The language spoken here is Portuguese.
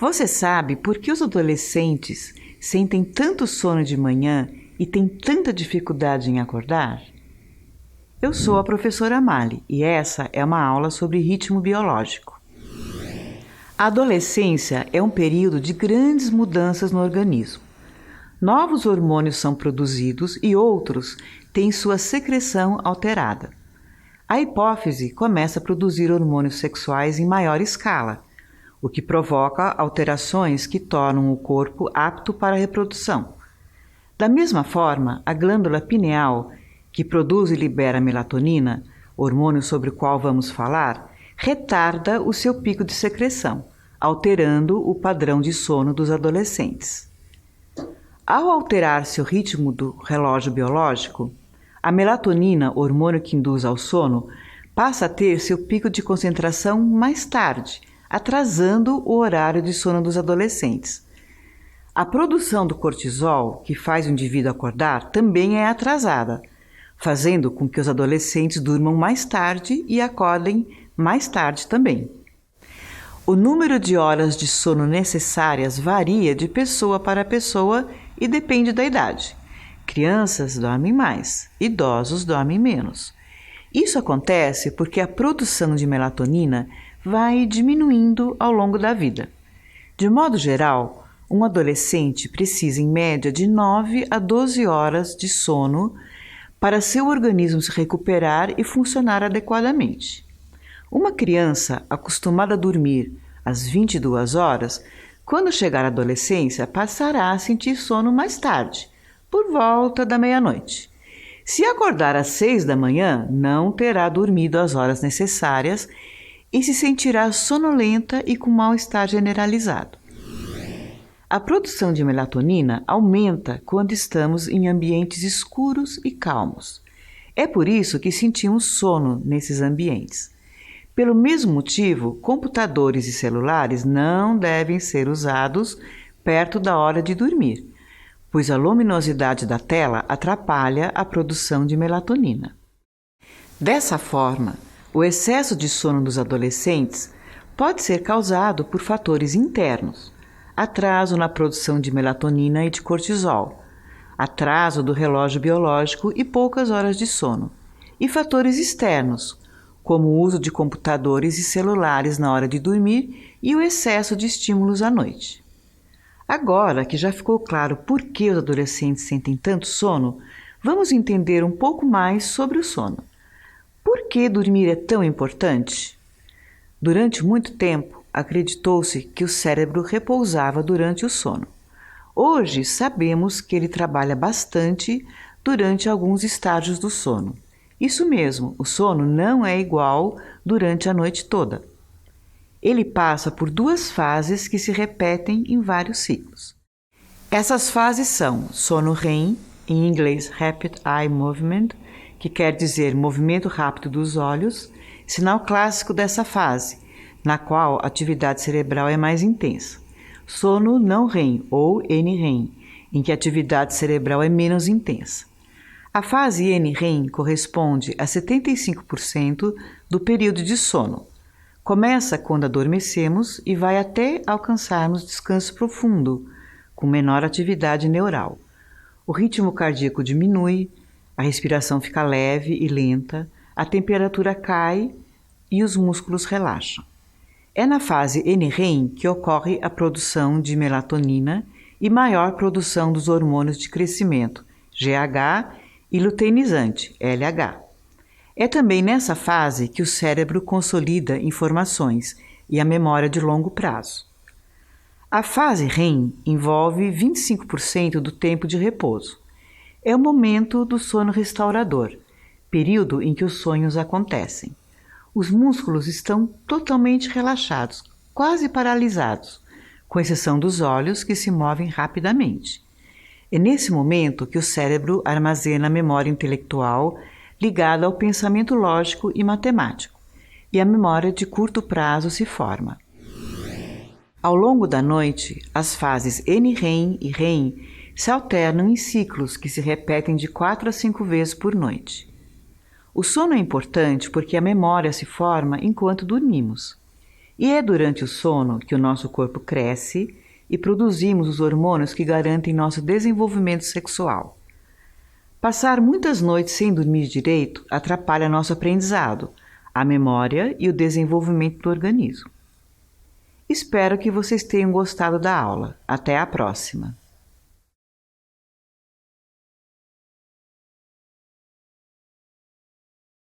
Você sabe por que os adolescentes sentem tanto sono de manhã e têm tanta dificuldade em acordar? Eu sou a professora Mali e essa é uma aula sobre ritmo biológico. A adolescência é um período de grandes mudanças no organismo. Novos hormônios são produzidos e outros têm sua secreção alterada. A hipófise começa a produzir hormônios sexuais em maior escala, o que provoca alterações que tornam o corpo apto para a reprodução. Da mesma forma, a glândula pineal, que produz e libera melatonina, hormônio sobre o qual vamos falar, retarda o seu pico de secreção, alterando o padrão de sono dos adolescentes. Ao alterar-se o ritmo do relógio biológico, a melatonina, hormônio que induz ao sono, passa a ter seu pico de concentração mais tarde, atrasando o horário de sono dos adolescentes. A produção do cortisol, que faz o indivíduo acordar, também é atrasada, fazendo com que os adolescentes durmam mais tarde e acordem mais tarde também. O número de horas de sono necessárias varia de pessoa para pessoa e depende da idade. Crianças dormem mais, idosos dormem menos. Isso acontece porque a produção de melatonina vai diminuindo ao longo da vida. De modo geral, um adolescente precisa em média de 9 a 12 horas de sono para seu organismo se recuperar e funcionar adequadamente. Uma criança acostumada a dormir às 22 horas, quando chegar à adolescência, passará a sentir sono mais tarde, por volta da meia-noite. Se acordar às 6 da manhã, não terá dormido as horas necessárias e se sentirá sonolenta e com mal-estar generalizado. A produção de melatonina aumenta quando estamos em ambientes escuros e calmos. É por isso que sentimos sono nesses ambientes. Pelo mesmo motivo, computadores e celulares não devem ser usados perto da hora de dormir, pois a luminosidade da tela atrapalha a produção de melatonina. Dessa forma, o excesso de sono dos adolescentes pode ser causado por fatores internos, atraso na produção de melatonina e de cortisol, atraso do relógio biológico e poucas horas de sono, e fatores externos, como o uso de computadores e celulares na hora de dormir e o excesso de estímulos à noite. Agora que já ficou claro por que os adolescentes sentem tanto sono, vamos entender um pouco mais sobre o sono. Por que dormir é tão importante? Durante muito tempo, acreditou-se que o cérebro repousava durante o sono. Hoje, sabemos que ele trabalha bastante durante alguns estágios do sono. Isso mesmo, o sono não é igual durante a noite toda. Ele passa por duas fases que se repetem em vários ciclos. Essas fases são sono REM, em inglês Rapid Eye Movement, que quer dizer movimento rápido dos olhos, sinal clássico dessa fase, na qual a atividade cerebral é mais intensa. Sono não REM, ou NREM, em que a atividade cerebral é menos intensa. A fase NREM corresponde a 75% do período de sono. Começa quando adormecemos e vai até alcançarmos descanso profundo, com menor atividade neural. O ritmo cardíaco diminui, a respiração fica leve e lenta, a temperatura cai e os músculos relaxam. É na fase NREM que ocorre a produção de melatonina e maior produção dos hormônios de crescimento, GH, e luteinizante, LH. É também nessa fase que o cérebro consolida informações e a memória de longo prazo. A fase REM envolve 25% do tempo de repouso. É o momento do sono restaurador, período em que os sonhos acontecem. Os músculos estão totalmente relaxados, quase paralisados, com exceção dos olhos que se movem rapidamente. É nesse momento que o cérebro armazena a memória intelectual ligada ao pensamento lógico e matemático, e a memória de curto prazo se forma. Ao longo da noite, as fases NREM e REM se alternam em ciclos que se repetem de 4 a 5 vezes por noite. O sono é importante porque a memória se forma enquanto dormimos. E é durante o sono que o nosso corpo cresce e produzimos os hormônios que garantem nosso desenvolvimento sexual. Passar muitas noites sem dormir direito atrapalha nosso aprendizado, a memória e o desenvolvimento do organismo. Espero que vocês tenham gostado da aula. Até a próxima!